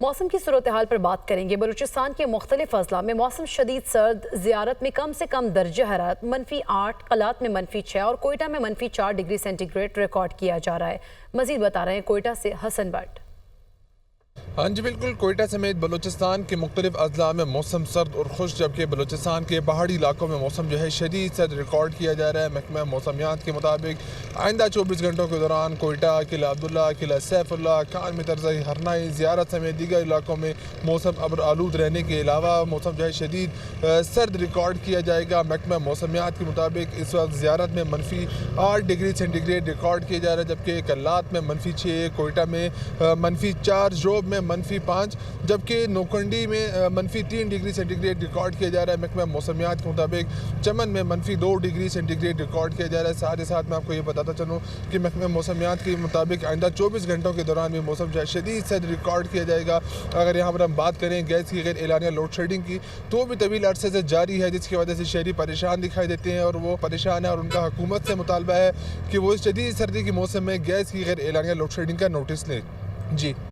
موسم کی صورتحال پر بات کریں گے۔ بلوچستان کے مختلف اضلاع میں موسم شدید سرد، زیارت میں کم سے کم درجہ حرارت -8، قلات میں -6 اور کوئٹہ میں -4 ڈگری سینٹی گریڈ ریکارڈ کیا جا رہا ہے۔ مزید بتا رہے ہیں کوئٹہ سے حسن بٹ۔ ہاں جی بالکل، کوئٹہ سمیت بلوچستان کے مختلف اضلاع میں موسم سرد اور خشک، جبکہ بلوچستان کے پہاڑی علاقوں میں موسم جو ہے شدید سرد ریکارڈ کیا جا رہا ہے۔ محکمہ موسمیات کے مطابق آئندہ 24 گھنٹوں کے دوران کوئٹہ، قلعہ عبداللہ، قلعہ سیف اللہ، خان مترزئی، ہرنائی، زیارت سمیت دیگر علاقوں میں موسم ابر آلود رہنے کے علاوہ موسم جو ہے شدید سرد ریکارڈ کیا جائے گا۔ محکمہ موسمیات کے مطابق اس وقت زیارت میں -8 ڈگری سینٹی گریڈ ریکارڈ کیا جا رہا ہے، جبکہ قلات میں -6، کوئٹہ میں -4، جوب میں -5، جبکہ نوکنڈی میں -3 ڈگری سینٹی گریڈ ریکارڈ کیا جا رہا ہے۔ محکمہ موسمیات کے مطابق چمن میں -2 ڈگری سینٹی گریڈ ریکارڈ کیا جا رہا ہے۔ ساتھ ہی ساتھ میں آپ کو یہ بتاتا چلوں کہ محکمہ موسمیات کے مطابق آئندہ 24 گھنٹوں کے دوران بھی موسم جو ہے شدید سرد ریکارڈ کیا جائے گا۔ اگر یہاں پر ہم بات کریں گیس کی غیر اعلانیہ لوڈ شیڈنگ کی، تو بھی طویل عرصے سے جاری ہے، جس کی وجہ سے شہری پریشان دکھائی دیتے ہیں، اور وہ پریشان ہے اور ان کا حکومت سے مطالبہ ہے کہ وہ اس شدید سردی کے موسم میں گیس کی غیر اعلانیہ لوڈ شیڈنگ کا نوٹس لیں۔ جی